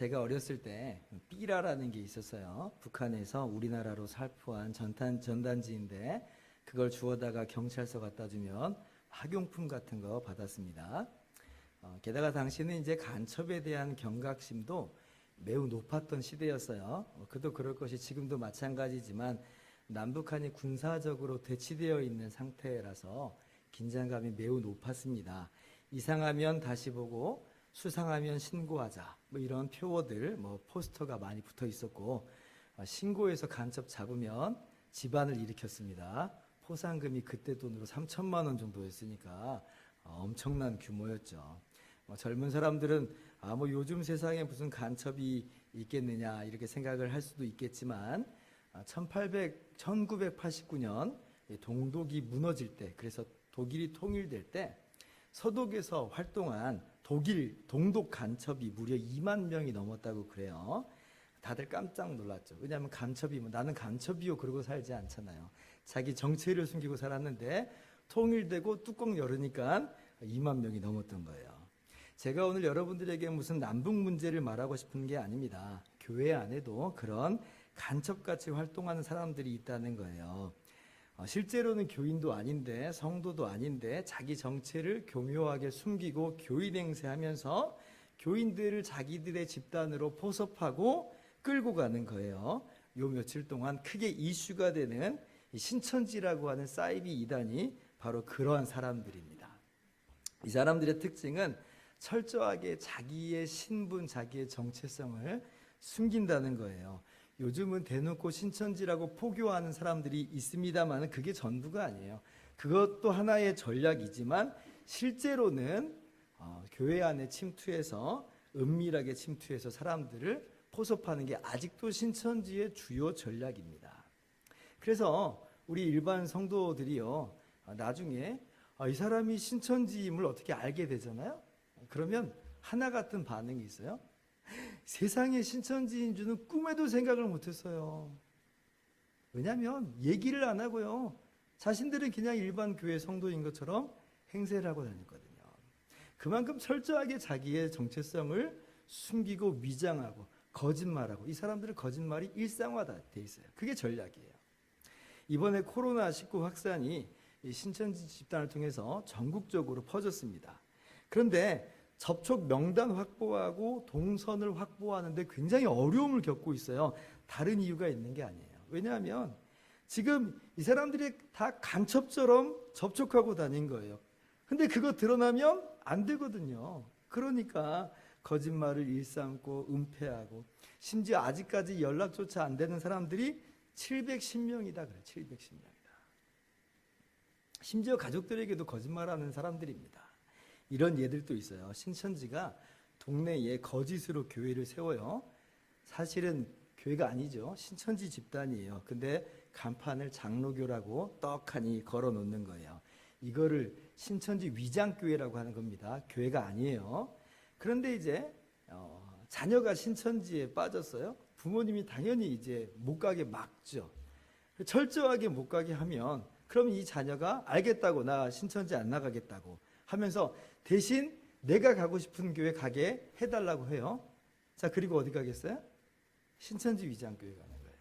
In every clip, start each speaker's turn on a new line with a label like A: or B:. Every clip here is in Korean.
A: 제가 어렸을 때 삐라라는 게 있었어요. 북한에서 우리나라로 살포한 전단지인데 그걸 주워다가 경찰서 갖다 주면 학용품 같은 거 받았습니다. 게다가 당시는 이제 간첩에 대한 경각심도 매우 높았던 시대였어요. 그도 그럴 것이 지금도 마찬가지지만 남북한이 군사적으로 대치되어 있는 상태라서 긴장감이 매우 높았습니다. 이상하면 다시 보고 수상하면 신고하자 뭐 이런 표어들 포스터가 많이 붙어 있었고 신고해서 간첩 잡으면 집안을 일으켰습니다. 포상금이 그때 돈으로 3천만 원 정도였으니까 엄청난 규모였죠. 젊은 사람들은 요즘 세상에 무슨 간첩이 있겠느냐 이렇게 생각을 할 수도 있겠지만 1989년 동독이 무너질 때, 그래서 독일이 통일될 때 서독에서 활동한 독일 동독 간첩이 무려 2만 명이 넘었다고 그래요. 다들 깜짝 놀랐죠. 왜냐하면 간첩이 나는 간첩이요 그러고 살지 않잖아요. 자기 정체를 숨기고 살았는데 통일되고 뚜껑 열으니까 2만 명이 넘었던 거예요. 제가 오늘 여러분들에게 무슨 남북 문제를 말하고 싶은 게 아닙니다. 교회 안에도 그런 간첩같이 활동하는 사람들이 있다는 거예요. 실제로는 교인도 아닌데 성도도 아닌데 자기 정체를 교묘하게 숨기고 교인 행세하면서 교인들을 자기들의 집단으로 포섭하고 끌고 가는 거예요. 요 며칠 동안 크게 이슈가 되는 신천지라고 하는 사이비 이단이 바로 그러한 사람들입니다. 이 사람들의 특징은 철저하게 자기의 신분, 자기의 정체성을 숨긴다는 거예요. 요즘은 대놓고 신천지라고 포교하는 사람들이 있습니다만 그게 전부가 아니에요. 그것도 하나의 전략이지만 실제로는 교회 안에 침투해서 은밀하게 침투해서 사람들을 포섭하는 게 아직도 신천지의 주요 전략입니다. 그래서 우리 일반 성도들이요, 나중에 이 사람이 신천지임을 어떻게 알게 되잖아요. 그러면 하나 같은 반응이 있어요. 세상에 신천지인 줄은 꿈에도 생각을 못했어요. 왜냐하면 얘기를 안 하고요, 자신들은 그냥 일반 교회 성도인 것처럼 행세를 하고 다녔거든요. 그만큼 철저하게 자기의 정체성을 숨기고 위장하고 거짓말하고, 이 사람들은 거짓말이 일상화돼 있어요. 그게 전략이에요. 이번에 코로나19 확산이 신천지 집단을 통해서 전국적으로 퍼졌습니다. 그런데 접촉 명단 확보하고 동선을 확보하는데 굉장히 어려움을 겪고 있어요. 다른 이유가 있는 게 아니에요. 왜냐하면 지금 이 사람들이 다 간첩처럼 접촉하고 다닌 거예요. 근데 그거 드러나면 안 되거든요. 그러니까 거짓말을 일삼고 은폐하고, 심지어 아직까지 연락조차 안 되는 사람들이 710명이다 그래요. 710명이다. 심지어 가족들에게도 거짓말하는 사람들입니다. 이런 예들도 있어요. 신천지가 동네에 거짓으로 교회를 세워요. 사실은 교회가 아니죠. 신천지 집단이에요. 근데 간판을 장로교라고 떡하니 걸어 놓는 거예요. 이거를 신천지 위장교회라고 하는 겁니다. 교회가 아니에요. 그런데 이제 자녀가 신천지에 빠졌어요. 부모님이 당연히 이제 못 가게 막죠. 철저하게 못 가게 하면 그럼 이 자녀가 알겠다고, 나 신천지 안 나가겠다고 하면서 대신 내가 가고 싶은 교회 가게 해달라고 해요. 자, 그리고 어디 가겠어요? 신천지 위장교회 가는 거예요.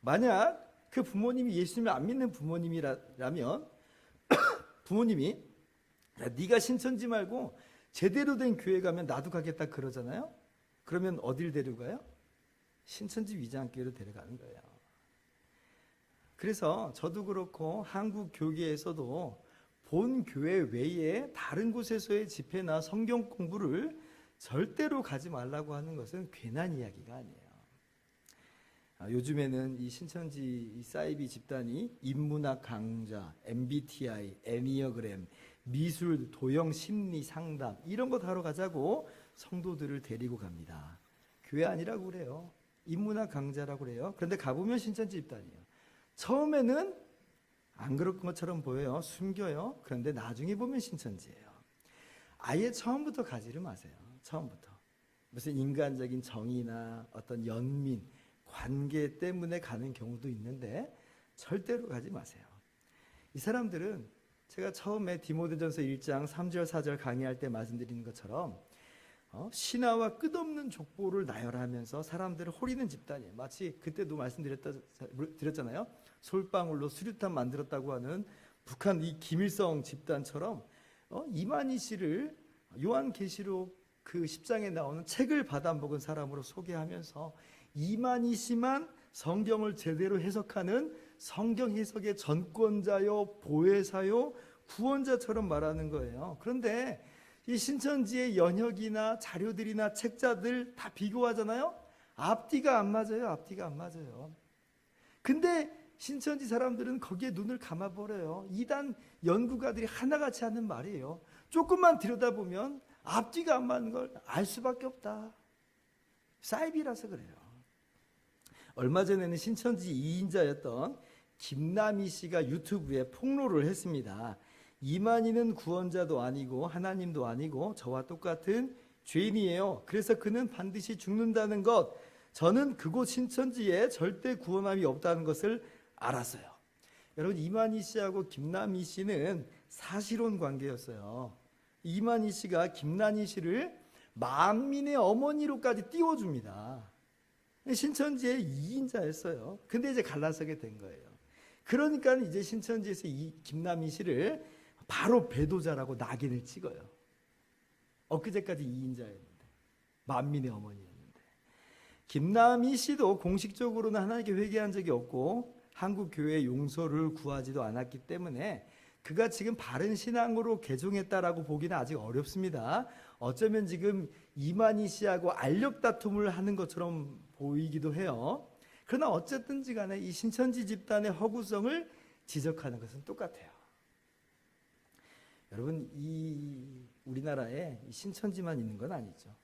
A: 만약 그 부모님이 예수님을 안 믿는 부모님이라면 부모님이, 야, 네가 신천지 말고 제대로 된 교회 가면 나도 가겠다 그러잖아요. 그러면 어딜 데려가요? 신천지 위장교회로 데려가는 거예요. 그래서 저도 그렇고 한국 교계에서도 본 교회 외에 다른 곳에서의 집회나 성경 공부를 절대로 가지 말라고 하는 것은 괜한 이야기가 아니에요. 요즘에는 이 신천지 이 사이비 집단이 인문학 강좌, MBTI, 애니어그램, 미술, 도형, 심리, 상담 이런 거 다뤄 가자고 성도들을 데리고 갑니다. 교회 아니라고 그래요. 인문학 강좌라고 그래요. 그런데 가보면 신천지 집단이에요. 처음에는 안 그럴 것처럼 보여요. 숨겨요. 그런데 나중에 보면 신천지예요. 아예 처음부터 가지를 마세요. 처음부터. 무슨 인간적인 정의나 어떤 연민, 관계 때문에 가는 경우도 있는데 절대로 가지 마세요. 이 사람들은 제가 처음에 디모데전서 1장 3절 4절 강의할 때 말씀드린 것처럼 신하와 끝없는 족보를 나열하면서 사람들을 호리는 집단이에요. 마치 그때도 말씀드렸잖아요. 솔방울로 수류탄 만들었다고 하는 북한 이 김일성 집단처럼 이만희 씨를 요한계시록 그 10장에 나오는 책을 받아먹은 사람으로 소개하면서 이만희 씨만 성경을 제대로 해석하는 성경 해석의 전권자요, 보혜사요, 구원자처럼 말하는 거예요. 그런데 이 신천지의 연혁이나 자료들이나 책자들 다 비교하잖아요. 앞뒤가 안 맞아요. 앞뒤가 안 맞아요. 근데 신천지 사람들은 거기에 눈을 감아버려요. 이단 연구가들이 하나같이 하는 말이에요. 조금만 들여다보면 앞뒤가 안 맞는 걸 알 수밖에 없다. 사이비라서 그래요. 얼마 전에는 신천지 2인자였던 김남희 씨가 유튜브에 폭로를 했습니다. 이만희는 구원자도 아니고 하나님도 아니고 저와 똑같은 죄인이에요. 그래서 그는 반드시 죽는다는 것, 저는 그곳 신천지에 절대 구원함이 없다는 것을 알았어요. 여러분, 이만희 씨하고 김남희 씨는 사실혼 관계였어요. 이만희 씨가 김남희 씨를 만민의 어머니로까지 띄워줍니다. 신천지의 2인자였어요. 근데 이제 갈라서게 된 거예요. 그러니까 이제 신천지에서 이 김남희 씨를 바로 배도자라고 낙인을 찍어요. 엊그제까지 2인자였는데, 만민의 어머니였는데. 김남희 씨도 공식적으로는 하나님께 회개한 적이 없고 한국 교회의 용서를 구하지도 않았기 때문에 그가 지금 바른 신앙으로 개종했다라고 보기는 아직 어렵습니다. 어쩌면 지금 이만희 씨하고 알력 다툼을 하는 것처럼 보이기도 해요. 그러나 어쨌든지 간에 이 신천지 집단의 허구성을 지적하는 것은 똑같아요. 여러분, 이 우리나라에 신천지만 있는 건 아니죠.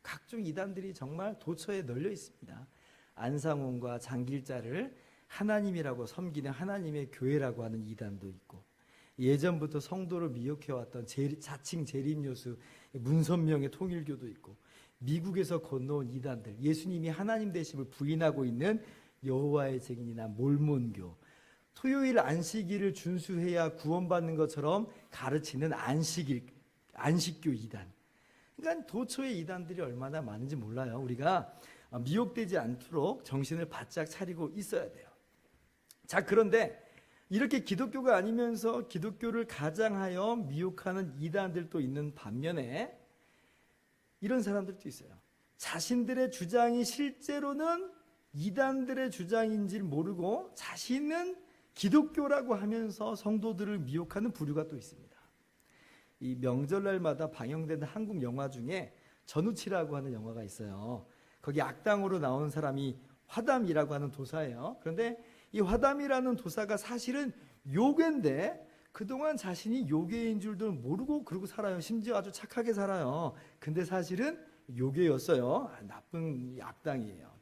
A: 각종 이단들이 정말 도처에 널려 있습니다. 안상홍과 장길자를 하나님이라고 섬기는 하나님의 교회라고 하는 이단도 있고, 예전부터 성도를 미혹해왔던 자칭 재림요수 문선명의 통일교도 있고, 미국에서 건너온 이단들, 예수님이 하나님 되심을 부인하고 있는 여호와의 증인이나 몰몬교, 토요일 안식일을 준수해야 구원받는 것처럼 가르치는 안식교 이단. 그러니까 도처의 이단들이 얼마나 많은지 몰라요. 우리가 미혹되지 않도록 정신을 바짝 차리고 있어야 돼요. 자, 그런데 이렇게 기독교가 아니면서 기독교를 가장하여 미혹하는 이단들도 있는 반면에 이런 사람들도 있어요. 자신들의 주장이 실제로는 이단들의 주장인지를 모르고 자신은 기독교라고 하면서 성도들을 미혹하는 부류가 또 있습니다. 이 명절날마다 방영되는 한국 영화 중에 전우치라고 하는 영화가 있어요. 거기 악당으로 나오는 사람이 화담이라고 하는 도사예요. 그런데 이 화담이라는 도사가 사실은 요괴인데 그동안 자신이 요괴인 줄도 모르고 그러고 살아요. 심지어 아주 착하게 살아요. 근데 사실은 요괴였어요. 나쁜 악당이에요.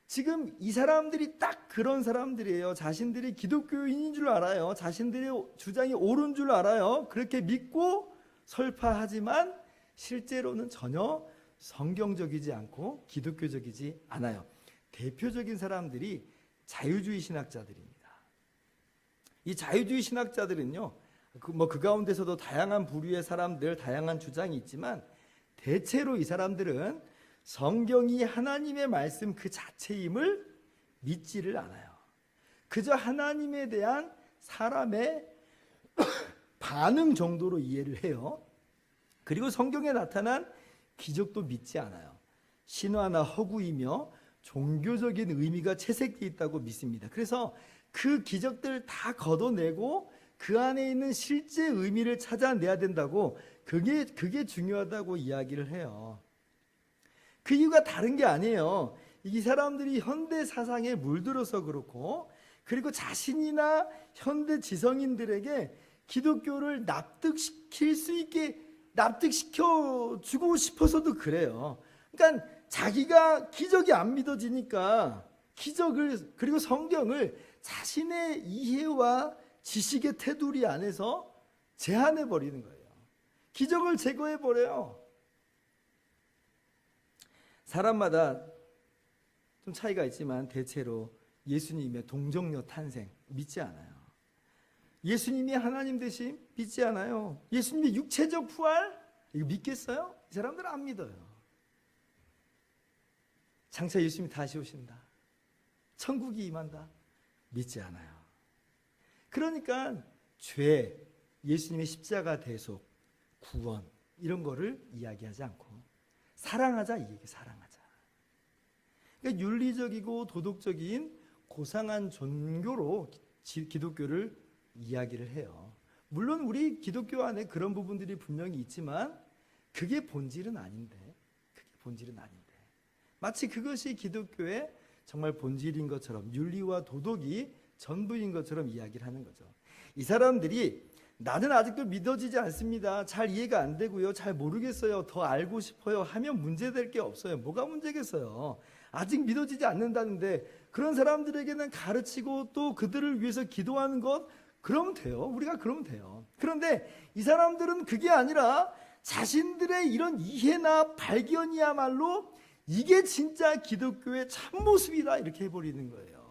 A: 지금 이 사람들이 딱 그런 사람들이에요. 자신들이 기독교인인 줄 알아요. 자신들의 주장이 옳은 줄 알아요. 그렇게 믿고 설파하지만 실제로는 전혀 성경적이지 않고 기독교적이지 않아요. 대표적인 사람들이 자유주의 신학자들입니다. 이 자유주의 신학자들은요, 그 가운데서도 다양한 부류의 사람들, 다양한 주장이 있지만 대체로 이 사람들은 성경이 하나님의 말씀 그 자체임을 믿지를 않아요. 그저 하나님에 대한 사람의 반응 정도로 이해를 해요. 그리고 성경에 나타난 기적도 믿지 않아요. 신화나 허구이며 종교적인 의미가 채색되어 있다고 믿습니다. 그래서 그 기적들 다 걷어내고 그 안에 있는 실제 의미를 찾아내야 된다고, 그게 중요하다고 이야기를 해요. 그 이유가 다른 게 아니에요. 이 사람들이 현대 사상에 물들어서 그렇고, 그리고 자신이나 현대 지성인들에게 기독교를 납득시켜 주고 싶어서도 그래요. 그러니까 자기가 기적이 안 믿어지니까 기적을, 그리고 성경을 자신의 이해와 지식의 테두리 안에서 제한해 버리는 거예요. 기적을 제거해 버려요. 사람마다 좀 차이가 있지만 대체로 예수님의 동정녀 탄생 믿지 않아요. 예수님이 하나님 되심 믿지 않아요. 예수님의 육체적 부활 이거 믿겠어요? 이 사람들은 안 믿어요. 장차 예수님이 다시 오신다, 천국이 임한다, 믿지 않아요. 그러니까 죄, 예수님의 십자가 대속, 구원 이런 거를 이야기하지 않고 사랑하자, 이 얘기, 사랑하자. 그러니까 윤리적이고 도덕적인 고상한 종교로 기독교를 이야기를 해요. 물론 우리 기독교 안에 그런 부분들이 분명히 있지만 그게 본질은 아닌데, 마치 그것이 기독교의 정말 본질인 것처럼, 윤리와 도덕이 전부인 것처럼 이야기를 하는 거죠. 이 사람들이 나는 아직도 믿어지지 않습니다, 잘 이해가 안 되고요, 잘 모르겠어요, 더 알고 싶어요 하면 문제될 게 없어요. 뭐가 문제겠어요? 아직 믿어지지 않는다는데 그런 사람들에게는 가르치고 또 그들을 위해서 기도하는 것, 그러면 돼요. 우리가 그러면 돼요. 그런데 이 사람들은 그게 아니라 자신들의 이런 이해나 발견이야말로 이게 진짜 기독교의 참모습이다, 이렇게 해버리는 거예요.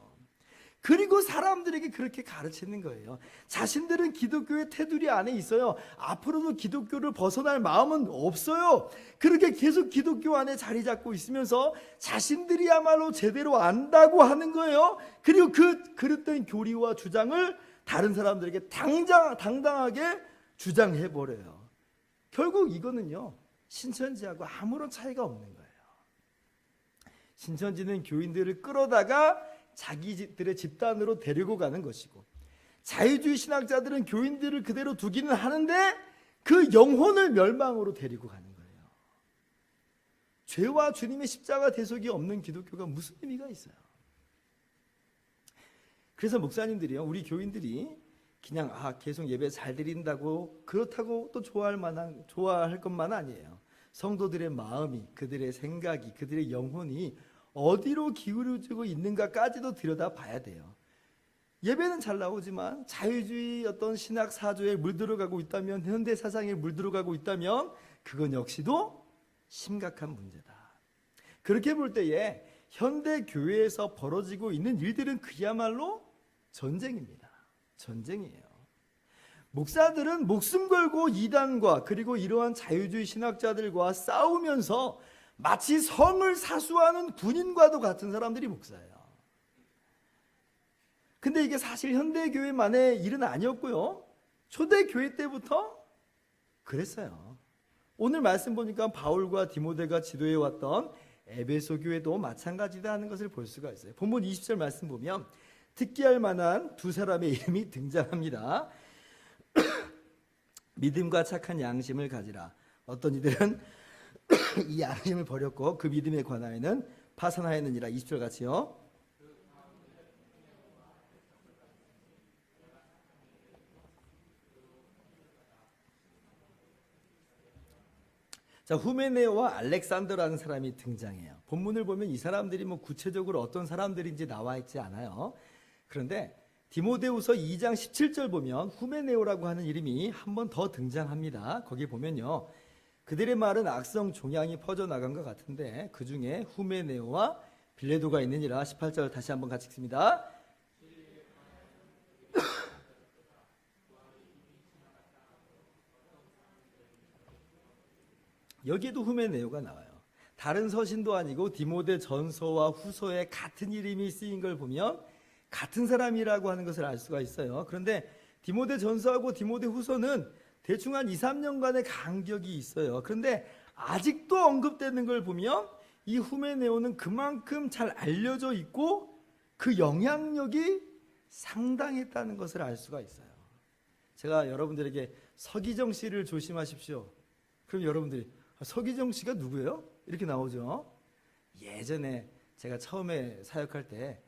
A: 그리고 사람들에게 그렇게 가르치는 거예요. 자신들은 기독교의 테두리 안에 있어요. 앞으로도 기독교를 벗어날 마음은 없어요. 그렇게 계속 기독교 안에 자리 잡고 있으면서 자신들이야말로 제대로 안다고 하는 거예요. 그리고 그 그릇된 교리와 주장을 다른 사람들에게 당당하게 주장해버려요. 결국 이거는요, 신천지하고 아무런 차이가 없는 거예요. 신천지는 교인들을 끌어다가 자기들의 집단으로 데리고 가는 것이고, 자유주의 신학자들은 교인들을 그대로 두기는 하는데 그 영혼을 멸망으로 데리고 가는 거예요. 죄와 주님의 십자가 대속이 없는 기독교가 무슨 의미가 있어요? 그래서 목사님들이요, 우리 교인들이 그냥 계속 예배 잘 드린다고 그렇다고 또 좋아할 것만 아니에요. 성도들의 마음이, 그들의 생각이, 그들의 영혼이 어디로 기울어지고 있는가까지도 들여다봐야 돼요. 예배는 잘 나오지만 자유주의 어떤 신학 사조에 물들어가고 있다면, 현대 사상에 물들어가고 있다면 그건 역시도 심각한 문제다. 그렇게 볼 때에 현대 교회에서 벌어지고 있는 일들은 그야말로 전쟁입니다. 전쟁이에요. 목사들은 목숨 걸고 이단과 그리고 이러한 자유주의 신학자들과 싸우면서 마치 성을 사수하는 군인과도 같은 사람들이 목사예요. 근데 이게 사실 현대교회만의 일은 아니었고요, 초대교회 때부터 그랬어요. 오늘 말씀 보니까 바울과 디모데가 지도해왔던 에베소 교회도 마찬가지다 하는 것을 볼 수가 있어요. 본문 20절 말씀 보면 특기할 만한 두 사람의 이름이 등장합니다. 믿음과 착한 양심을 가지라. 어떤 이들은 이 양심을 버렸고 그 믿음에 관하여는 파산하였느니라. 20절 같이요. 자, 후메네오와 알렉산더라는 사람이 등장해요. 본문을 보면 이 사람들이 구체적으로 어떤 사람들인지 나와 있지 않아요. 그런데 디모데후서 2장 17절 보면 후메네오라고 하는 이름이 한 번 더 등장합니다. 거기 보면요, 그들의 말은 악성 종양이 퍼져나간 것 같은데 그 중에 후메네오와 빌레도가 있느니라. 18절 다시 한번 같이 읽습니다. 여기에도 후메네오가 나와요. 다른 서신도 아니고 디모데 전서와 후서에 같은 이름이 쓰인 걸 보면 같은 사람이라고 하는 것을 알 수가 있어요. 그런데 디모데 전서하고 디모데 후서는 대충 한 2, 3년간의 간격이 있어요. 그런데 아직도 언급되는 걸 보면 이 후메네오는 그만큼 잘 알려져 있고 그 영향력이 상당했다는 것을 알 수가 있어요. 제가 여러분들에게 서기정 씨를 조심하십시오, 그럼 여러분들이 서기정 씨가 누구예요? 이렇게 나오죠. 예전에 제가 처음에 사역할 때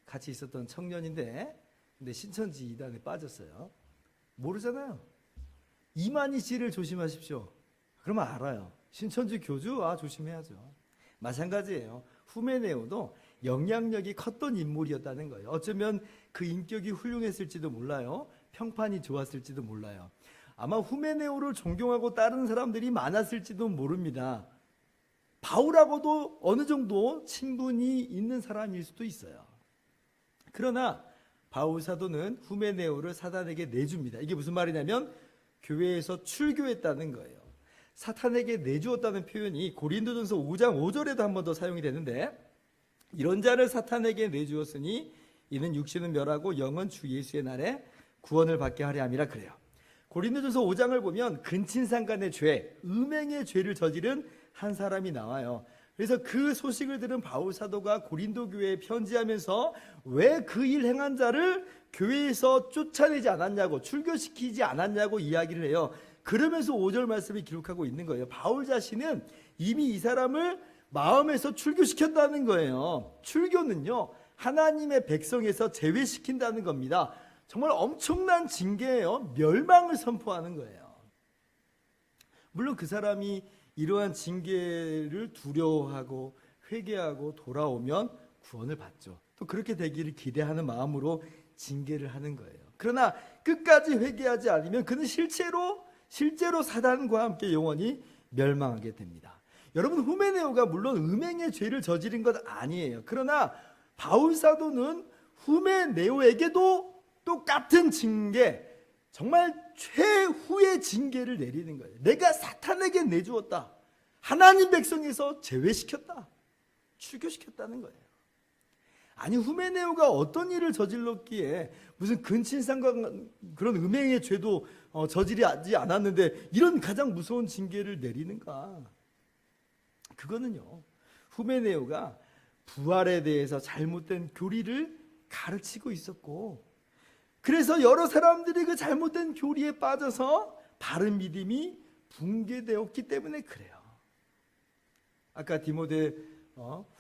A: 같이 있었던 청년인데, 근데 신천지 이단에 빠졌어요. 모르잖아요. 이만희 씨를 조심하십시오. 그러면 알아요. 신천지 교주? 조심해야죠. 마찬가지예요. 후메네오도 영향력이 컸던 인물이었다는 거예요. 어쩌면 그 인격이 훌륭했을지도 몰라요. 평판이 좋았을지도 몰라요. 아마 후메네오를 존경하고 따르는 사람들이 많았을지도 모릅니다. 바울하고도 어느 정도 친분이 있는 사람일 수도 있어요. 그러나 바울 사도는 후메네오를 사단에게 내줍니다. 이게 무슨 말이냐면 교회에서 출교했다는 거예요. 사탄에게 내주었다는 표현이 고린도전서 5장 5절에도 한 번 더 사용이 되는데, 이런 자를 사탄에게 내주었으니 이는 육신은 멸하고 영은 주 예수의 날에 구원을 받게 하려 함이라 그래요. 고린도전서 5장을 보면 근친상간의 죄, 음행의 죄를 저지른 한 사람이 나와요. 그래서 그 소식을 들은 바울 사도가 고린도 교회에 편지하면서 왜 그 일 행한 자를 교회에서 쫓아내지 않았냐고, 출교시키지 않았냐고 이야기를 해요. 그러면서 5절 말씀을 기록하고 있는 거예요. 바울 자신은 이미 이 사람을 마음에서 출교시켰다는 거예요. 출교는요, 하나님의 백성에서 제외시킨다는 겁니다. 정말 엄청난 징계예요. 멸망을 선포하는 거예요. 물론 그 사람이 이러한 징계를 두려워하고 회개하고 돌아오면 구원을 받죠. 또 그렇게 되기를 기대하는 마음으로 징계를 하는 거예요. 그러나 끝까지 회개하지 않으면 그는 실제로 사단과 함께 영원히 멸망하게 됩니다. 여러분, 후메네오가 물론 음행의 죄를 저지른 것 아니에요. 그러나 바울 사도는 후메네오에게도 똑같은 징계, 정말 최후의 징계를 내리는 거예요. 내가 사탄에게 내주었다. 하나님 백성에서 제외시켰다. 출교시켰다는 거예요. 아니, 후메네오가 어떤 일을 저질렀기에 무슨 근친상간 그런 음행의 죄도 저지르지 않았는데 이런 가장 무서운 징계를 내리는가? 그거는요, 후메네오가 부활에 대해서 잘못된 교리를 가르치고 있었고, 그래서 여러 사람들이 그 잘못된 교리에 빠져서 바른 믿음이 붕괴되었기 때문에 그래요. 아까 디모데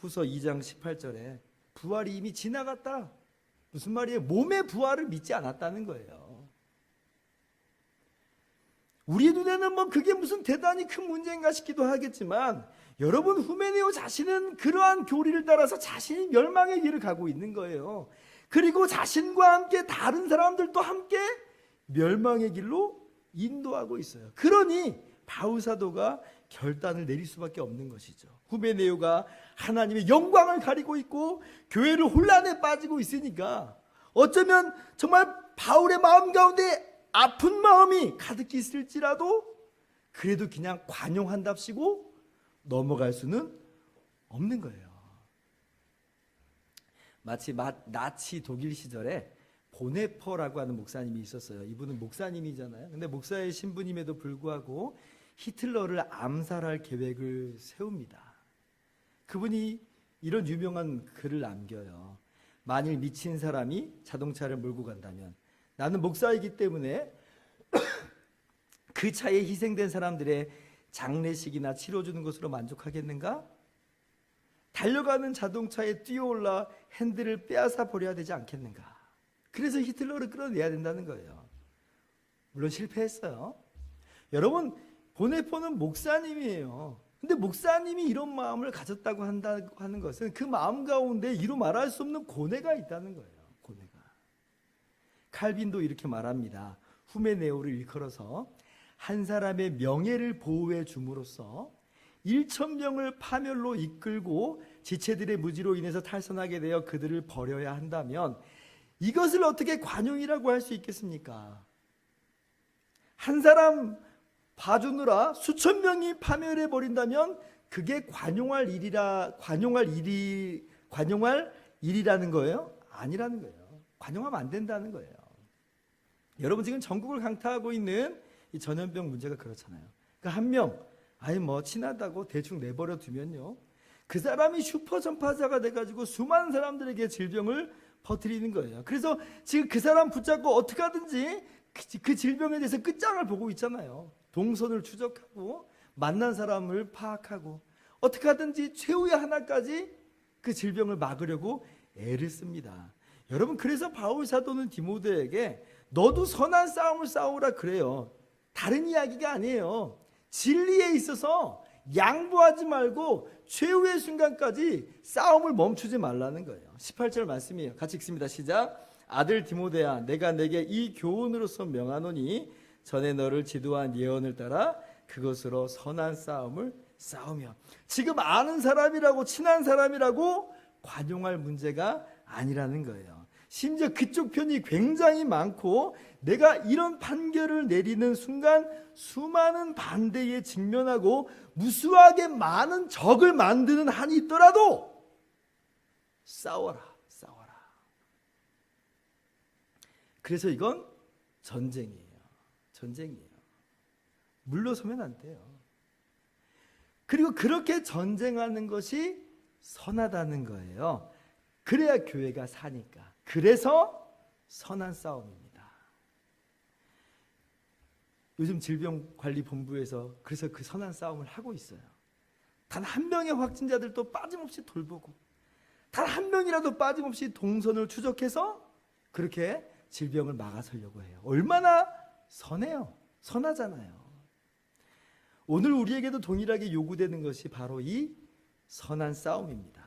A: 후서 2장 18절에 부활이 이미 지나갔다. 무슨 말이에요? 몸의 부활을 믿지 않았다는 거예요. 우리 눈에는 뭐 그게 무슨 대단히 큰 문제인가 싶기도 하겠지만, 여러분, 후메네오 자신은 그러한 교리를 따라서 자신이 멸망의 길을 가고 있는 거예요. 그리고 자신과 함께 다른 사람들도 함께 멸망의 길로 인도하고 있어요. 그러니 바울 사도가 결단을 내릴 수밖에 없는 것이죠. 후메네오가 하나님의 영광을 가리고 있고 교회를 혼란에 빠지고 있으니까 어쩌면 정말 바울의 마음 가운데 아픈 마음이 가득히 있을지라도 그래도 그냥 관용한답시고 넘어갈 수는 없는 거예요. 마치 나치 독일 시절에 보네퍼라고 하는 목사님이 있었어요. 이분은 목사님이잖아요. 근데 목사의 신분임에도 불구하고 히틀러를 암살할 계획을 세웁니다. 그분이 이런 유명한 글을 남겨요. 만일 미친 사람이 자동차를 몰고 간다면 나는 목사이기 때문에 그 차에 희생된 사람들의 장례식이나 치러주는 것으로 만족하겠는가? 달려가는 자동차에 뛰어올라 핸들을 빼앗아 버려야 되지 않겠는가? 그래서 히틀러를 끌어내야 된다는 거예요. 물론 실패했어요. 여러분, 보네퍼는 목사님이에요. 근데 목사님이 이런 마음을 가졌다고 하는 것은 그 마음 가운데 이루 말할 수 없는 고뇌가 있다는 거예요. 고뇌가. 칼빈도 이렇게 말합니다. 후메네오를 일컬어서 한 사람의 명예를 보호해 줌으로써 1,000명을 파멸로 이끌고 지체들의 무지로 인해서 탈선하게 되어 그들을 버려야 한다면 이것을 어떻게 관용이라고 할 수 있겠습니까? 한 사람 봐주느라 수천 명이 파멸해 버린다면 그게 관용할 일이라는 거예요? 아니라는 거예요. 관용하면 안 된다는 거예요. 여러분, 지금 전국을 강타하고 있는 이 전염병 문제가 그렇잖아요. 그러니까 한 명 친하다고 대충 내버려 두면요, 그 사람이 슈퍼 전파자가 돼가지고 수많은 사람들에게 질병을 퍼뜨리는 거예요. 그래서 지금 그 사람 붙잡고 어떻게 하든지 그 질병에 대해서 끝장을 보고 있잖아요. 동선을 추적하고 만난 사람을 파악하고 어떻게 하든지 최후의 하나까지 그 질병을 막으려고 애를 씁니다. 여러분, 그래서 바울 사도는 디모데에게 너도 선한 싸움을 싸우라 그래요. 다른 이야기가 아니에요. 진리에 있어서 양보하지 말고 최후의 순간까지 싸움을 멈추지 말라는 거예요. 18절 말씀이에요. 같이 읽습니다. 시작. 아들 디모데야, 내가 내게 이 교훈으로서 명하노니 전에 너를 지도한 예언을 따라 그것으로 선한 싸움을 싸우며. 지금 아는 사람이라고 친한 사람이라고 관용할 문제가 아니라는 거예요. 심지어 그쪽 편이 굉장히 많고 내가 이런 판결을 내리는 순간 수많은 반대에 직면하고 무수하게 많은 적을 만드는 한이 있더라도 싸워라. 그래서 이건 전쟁이에요. 물러서면 안 돼요. 그리고 그렇게 전쟁하는 것이 선하다는 거예요. 그래야 교회가 사니까. 그래서 선한 싸움입니다. 요즘 질병관리본부에서 그래서 그 선한 싸움을 하고 있어요. 단 한 명의 확진자들도 빠짐없이 돌보고 단 한 명이라도 빠짐없이 동선을 추적해서 그렇게 질병을 막아서려고 해요. 얼마나 선해요. 선하잖아요. 오늘 우리에게도 동일하게 요구되는 것이 바로 이 선한 싸움입니다.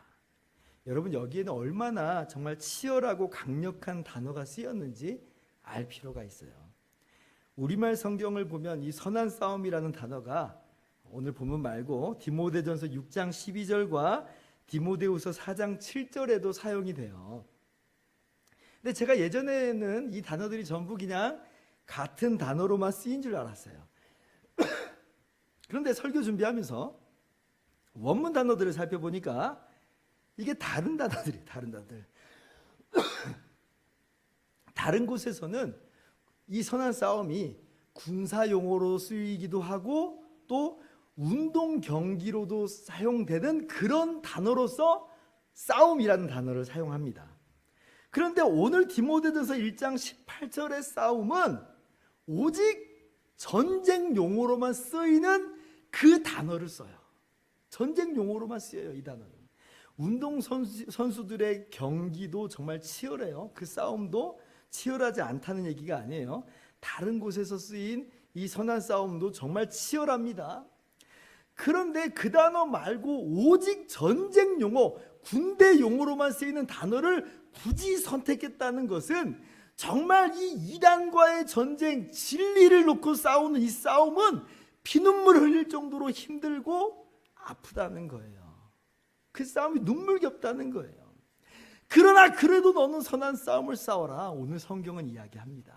A: 여러분, 여기에는 얼마나 정말 치열하고 강력한 단어가 쓰였는지 알 필요가 있어요. 우리말 성경을 보면 이 선한 싸움이라는 단어가 오늘 본문 말고 디모데전서 6장 12절과 디모데후서 4장 7절에도 사용이 돼요. 근데 제가 예전에는 이 단어들이 전부 그냥 같은 단어로만 쓰인 줄 알았어요. 그런데 설교 준비하면서 원문 단어들을 살펴보니까 이게 다른 단어들이에요. 다른 단어들. 다른 곳에서는 이 선한 싸움이 군사 용어로 쓰이기도 하고 또 운동 경기로도 사용되는 그런 단어로서 싸움이라는 단어를 사용합니다. 그런데 오늘 디모데전서 1장 18절의 싸움은 오직 전쟁 용어로만 쓰이는 그 단어를 써요. 전쟁 용어로만 쓰여요. 이 단어는. 운동 선수들의 경기도 정말 치열해요. 그 싸움도 치열하지 않다는 얘기가 아니에요. 다른 곳에서 쓰인 이 선한 싸움도 정말 치열합니다. 그런데 그 단어 말고 오직 전쟁 용어, 군대 용어로만 쓰이는 단어를 굳이 선택했다는 것은 정말 이 이단과의 전쟁, 진리를 놓고 싸우는 이 싸움은 피눈물 흘릴 정도로 힘들고 아프다는 거예요. 그 싸움이 눈물겹다는 거예요. 그러나 그래도 너는 선한 싸움을 싸워라. 오늘 성경은 이야기합니다.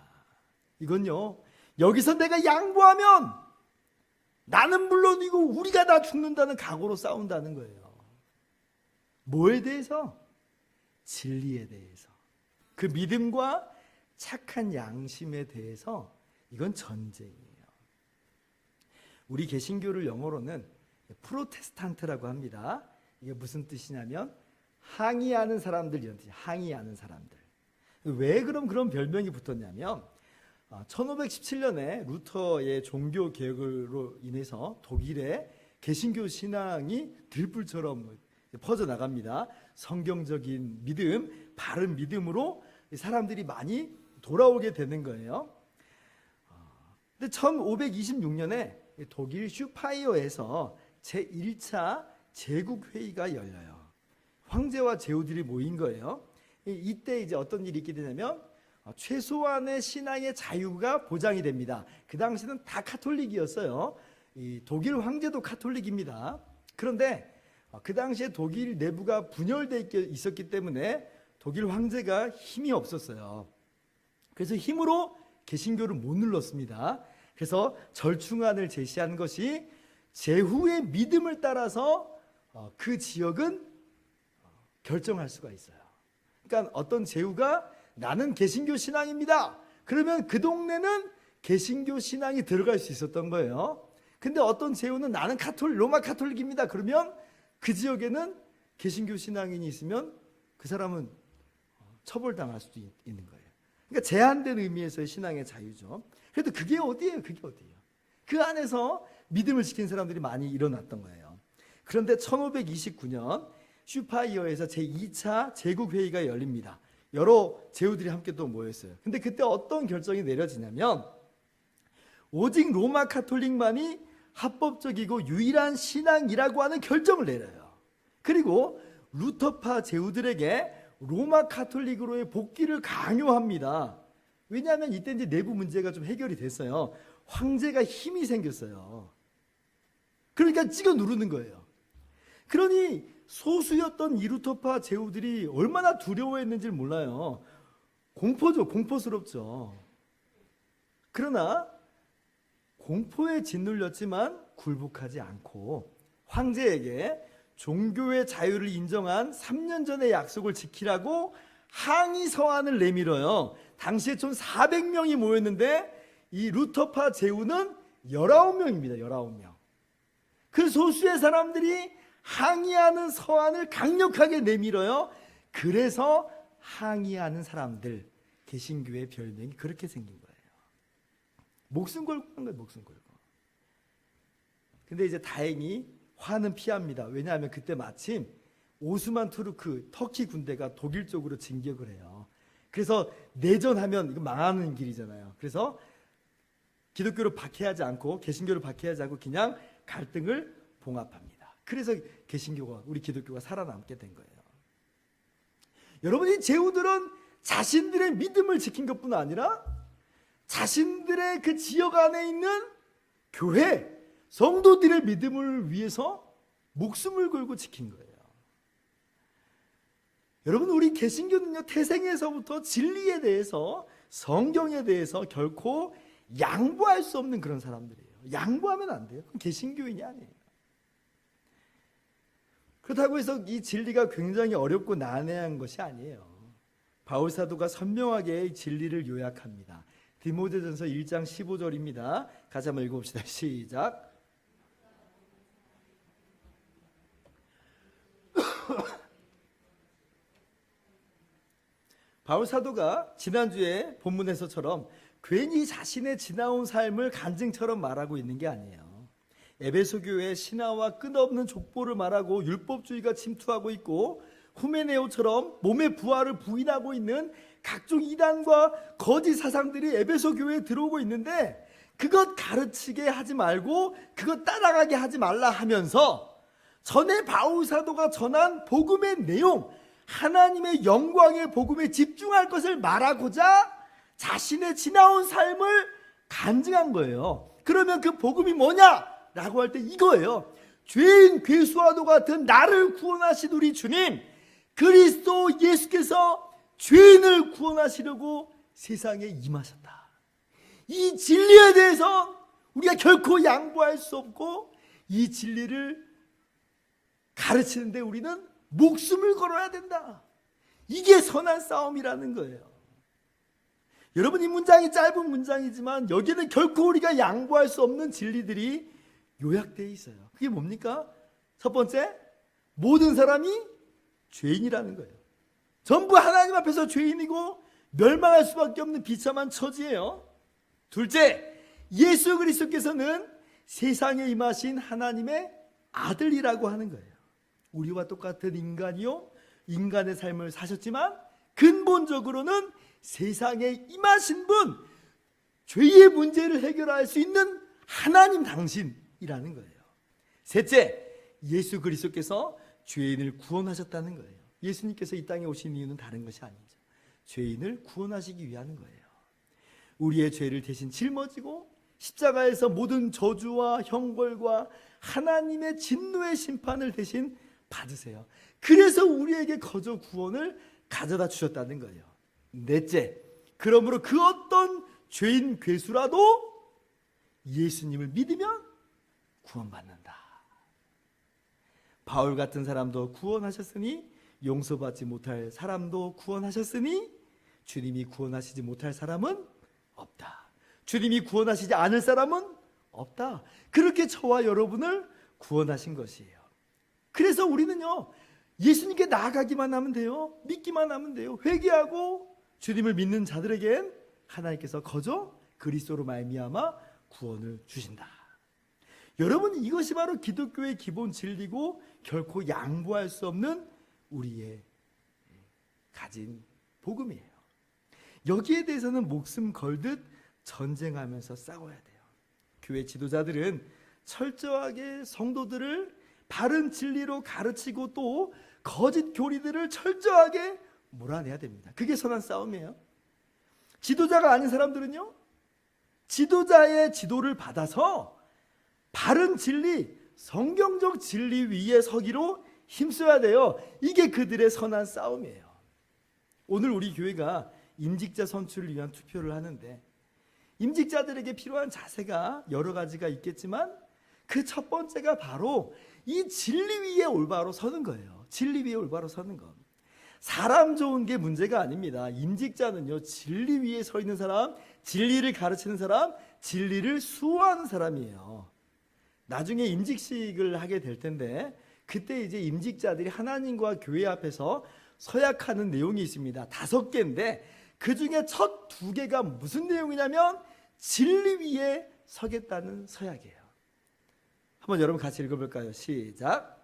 A: 이건요, 여기서 내가 양보하면 나는 물론이고 우리가 다 죽는다는 각오로 싸운다는 거예요. 뭐에 대해서? 진리에 대해서. 그 믿음과 착한 양심에 대해서. 이건 전쟁이에요. 우리 개신교를 영어로는 프로테스탄트라고 합니다. 이게 무슨 뜻이냐면 항의하는 사람들 이런 뜻이에요. 항의하는 사람들. 왜 그런 별명이 붙었냐면 1517년에 루터의 종교 개혁으로 인해서 독일의 개신교 신앙이 들불처럼 퍼져나갑니다. 성경적인 믿음, 바른 믿음으로 사람들이 많이 돌아오게 되는 거예요. 근데 1526년에 독일 슈파이어에서 제1차 제국회의가 열려요. 황제와 제후들이 모인 거예요. 이때 이제 어떤 일이 있게 되냐면 최소한의 신앙의 자유가 보장이 됩니다. 그 당시는 다 카톨릭이었어요. 이 독일 황제도 카톨릭입니다. 그런데 그 당시에 독일 내부가 분열되어 있었기 때문에 독일 황제가 힘이 없었어요. 그래서 힘으로 개신교를 못 눌렀습니다. 그래서 절충안을 제시한 것이 제후의 믿음을 따라서 그 지역은 결정할 수가 있어요. 그러니까 어떤 제후가 나는 개신교 신앙입니다. 그러면 그 동네는 개신교 신앙이 들어갈 수 있었던 거예요. 근데 어떤 제후는 나는 로마 카톨릭입니다. 그러면 그 지역에는 개신교 신앙인이 있으면 그 사람은 처벌당할 수도 있는 거예요. 그러니까 제한된 의미에서의 신앙의 자유죠. 그래도 그게 어디예요? 그 안에서 믿음을 지킨 사람들이 많이 일어났던 거예요. 그런데 1529년 슈파이어에서 제2차 제국회의가 열립니다. 여러 제후들이 함께 또 모였어요. 근데 그때 어떤 결정이 내려지냐면 오직 로마 카톨릭만이 합법적이고 유일한 신앙이라고 하는 결정을 내려요. 그리고 루터파 제후들에게 로마 카톨릭으로의 복귀를 강요합니다. 왜냐하면 이때 이제 내부 문제가 좀 해결이 됐어요. 황제가 힘이 생겼어요. 그러니까 찍어 누르는 거예요. 그러니 소수였던 이 루터파 제후들이 얼마나 두려워했는지 몰라요. 공포죠. 공포스럽죠. 그러나 공포에 짓눌렸지만 굴복하지 않고 황제에게 종교의 자유를 인정한 3년 전의 약속을 지키라고 항의 서한을 내밀어요. 당시에 총 400명이 모였는데 이 루터파 제후는 19명입니다. 19명. 그 소수의 사람들이 항의하는 서한을 강력하게 내밀어요. 그래서 항의하는 사람들, 개신교의 별명이 그렇게 생긴 거예요. 목숨 걸고 한 거예요. 목숨 걸고. 근데 이제 다행히 화는 피합니다. 왜냐하면 그때 마침 오스만 투르크 터키 군대가 독일 쪽으로 진격을 해요. 그래서 내전하면 이거 망하는 길이잖아요. 그래서 기독교를 박해하지 않고 개신교를 박해하지 않고 그냥 갈등을 봉합합니다. 그래서 개신교가 우리 기독교가 살아남게 된 거예요. 여러분, 이 제후들은 자신들의 믿음을 지킨 것뿐 아니라 자신들의 그 지역 안에 있는 교회 성도들의 믿음을 위해서 목숨을 걸고 지킨 거예요. 여러분, 우리 개신교는요, 태생에서부터 진리에 대해서, 성경에 대해서 결코 양보할 수 없는 그런 사람들이에요. 양보하면 안 돼요. 그럼 개신교인이 아니에요. 그렇다고 해서 이 진리가 굉장히 어렵고 난해한 것이 아니에요. 바울 사도가 선명하게 이 진리를 요약합니다. 디모데전서 1장 15절입니다. 같이 한번 읽어봅시다. 시작. 바울 사도가 지난주에 본문에서처럼 괜히 자신의 지나온 삶을 간증처럼 말하고 있는 게 아니에요. 에베소 교회의 신화와 끝없는 족보를 말하고 율법주의가 침투하고 있고 후메네오처럼 몸의 부활을 부인하고 있는 각종 이단과 거짓 사상들이 에베소 교회에 들어오고 있는데 그것 가르치게 하지 말고 그것 따라가게 하지 말라 하면서 전에 바울 사도가 전한 복음의 내용, 하나님의 영광의 복음에 집중할 것을 말하고자 자신의 지나온 삶을 간증한 거예요. 그러면 그 복음이 뭐냐? 라고 할 때 이거예요. 죄인 괴수와도 같은 나를 구원하신 우리 주님 그리스도 예수께서 죄인을 구원하시려고 세상에 임하셨다. 이 진리에 대해서 우리가 결코 양보할 수 없고 이 진리를 가르치는데 우리는 목숨을 걸어야 된다. 이게 선한 싸움이라는 거예요. 여러분, 이 문장이 짧은 문장이지만 여기에는 결코 우리가 양보할 수 없는 진리들이 요약되어 있어요. 그게 뭡니까? 첫 번째, 모든 사람이 죄인이라는 거예요. 전부 하나님 앞에서 죄인이고 멸망할 수밖에 없는 비참한 처지예요. 둘째, 예수 그리스도께서는 세상에 임하신 하나님의 아들이라고 하는 거예요. 우리와 똑같은 인간이요, 인간의 삶을 사셨지만 근본적으로는 세상에 임하신 분, 죄의 문제를 해결할 수 있는 하나님 당신이라는 거예요. 셋째, 예수 그리스도께서 죄인을 구원하셨다는 거예요. 예수님께서 이 땅에 오신 이유는 다른 것이 아니죠. 죄인을 구원하시기 위한 거예요. 우리의 죄를 대신 짊어지고 십자가에서 모든 저주와 형벌과 하나님의 진노의 심판을 대신 받으세요. 그래서 우리에게 거저 구원을 가져다 주셨다는 거예요. 넷째, 그러므로 그 어떤 죄인 괴수라도 예수님을 믿으면 구원받는다. 바울 같은 사람도 구원하셨으니 용서받지 못할 사람도 구원하셨으니 주님이 구원하시지 못할 사람은 없다. 주님이 구원하시지 않을 사람은 없다. 그렇게 저와 여러분을 구원하신 것이에요. 그래서 우리는요, 예수님께 나아가기만 하면 돼요. 믿기만 하면 돼요. 회개하고 주님을 믿는 자들에겐 하나님께서 거저 그리스도로 말미암아 구원을 주신다. 여러분, 이것이 바로 기독교의 기본 진리고 결코 양보할 수 없는 우리의 가진 복음이에요. 여기에 대해서는 목숨 걸듯 전쟁하면서 싸워야 돼요. 교회 지도자들은 철저하게 성도들을 바른 진리로 가르치고 또 거짓 교리들을 철저하게 몰아내야 됩니다. 그게 선한 싸움이에요. 지도자가 아닌 사람들은요, 지도자의 지도를 받아서 바른 진리, 성경적 진리 위에 서기로 힘써야 돼요. 이게 그들의 선한 싸움이에요. 오늘 우리 교회가 임직자 선출을 위한 투표를 하는데 임직자들에게 필요한 자세가 여러 가지가 있겠지만 그 첫 번째가 바로 이 진리 위에 올바로 서는 거예요. 진리 위에 올바로 서는 것. 사람 좋은 게 문제가 아닙니다. 임직자는요, 진리 위에 서 있는 사람, 진리를 가르치는 사람, 진리를 수호하는 사람이에요. 나중에 임직식을 하게 될 텐데 그때 이제 임직자들이 하나님과 교회 앞에서 서약하는 내용이 있습니다. 5개인데 그 중에 첫 2개가 무슨 내용이냐면 진리 위에 서겠다는 서약이에요. 한번 여러분 같이 읽어볼까요? 시작.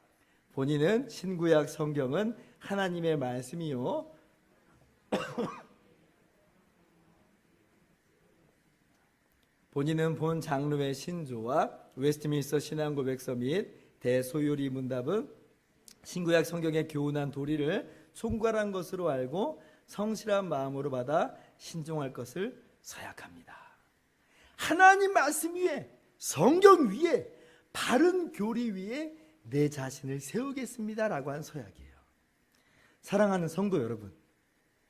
A: 본인은 신구약 성경은 하나님의 말씀이요 본인은 본 장로의 신조와 웨스트민스터 신앙고백서 및 대소요리 문답은 신구약 성경의 교훈한 도리를 총괄한 것으로 알고 성실한 마음으로 받아 신종할 것을 서약합니다. 하나님 말씀 위에, 성경 위에, 바른 교리 위에 내 자신을 세우겠습니다라고 한 서약이에요. 사랑하는 성도 여러분,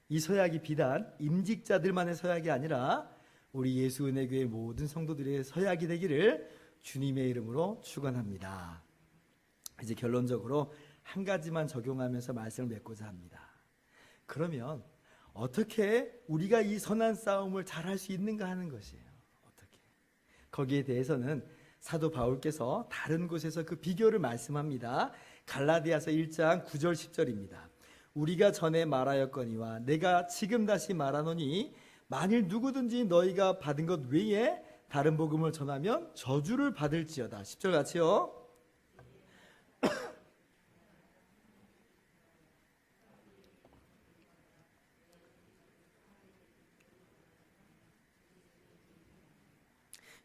A: 이 서약이 비단 임직자들만의 서약이 아니라 우리 예수은혜교회 모든 성도들의 서약이 되기를 주님의 이름으로 축원합니다. 이제 결론적으로 한 가지만 적용하면서 말씀을 맺고자 합니다. 그러면 어떻게 우리가 이 선한 싸움을 잘할 수 있는가 하는 것이에요. 어떻게? 거기에 대해서는 사도 바울께서 다른 곳에서 그 비결을 말씀합니다. 갈라디아서 1장 9절 10절입니다. 우리가 전에 말하였거니와 내가 지금 다시 말하노니 만일 누구든지 너희가 받은 것 외에 다른 복음을 전하면 저주를 받을지어다. 10절 같이요.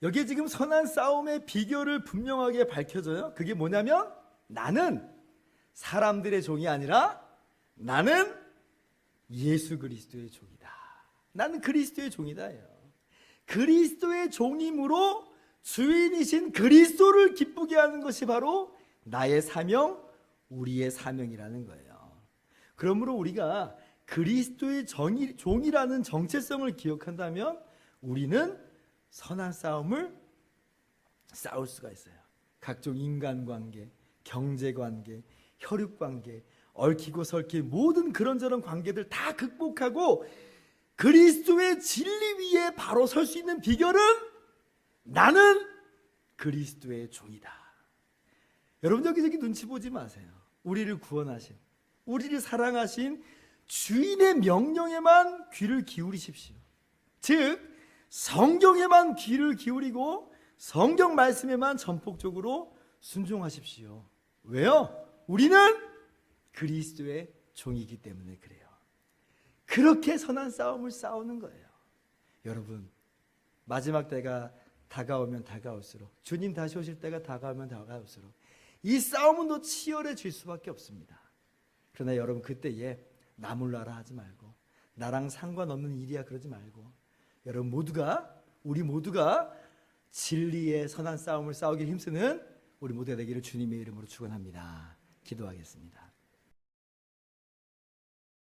A: 여기에 지금 선한 싸움의 비결을 분명하게 밝혀져요. 그게 뭐냐면 나는 사람들의 종이 아니라 나는 예수 그리스도의 종이다. 나는 그리스도의 종이다요. 그리스도의 종임으로 주인이신 그리스도를 기쁘게 하는 것이 바로 나의 사명, 우리의 사명이라는 거예요. 그러므로 우리가 그리스도의 종이라는 정체성을 기억한다면 우리는 선한 싸움을 싸울 수가 있어요. 각종 인간관계, 경제관계, 혈육관계, 얽히고 설킨 모든 그런저런 관계들 다 극복하고 그리스도의 진리 위에 바로 설 수 있는 비결은 나는 그리스도의 종이다. 여러분 여기저기 눈치 보지 마세요. 우리를 구원하신, 우리를 사랑하신 주인의 명령에만 귀를 기울이십시오. 즉 성경에만 귀를 기울이고 성경 말씀에만 전폭적으로 순종하십시오. 왜요? 우리는 그리스도의 종이기 때문에 그래요. 그렇게 선한 싸움을 싸우는 거예요. 여러분, 마지막 때가 다가오면 다가올수록, 주님 다시 오실 때가 다가오면 다가올수록 이 싸움은 더 치열해질 수밖에 없습니다. 그러나 여러분 그때에 나 몰라라 하지 말고 나랑 상관없는 일이야 그러지 말고 여러분 우리 모두가 진리의 선한 싸움을 싸우길 힘쓰는 우리 모두가 되기를 주님의 이름으로 축원합니다. 기도하겠습니다.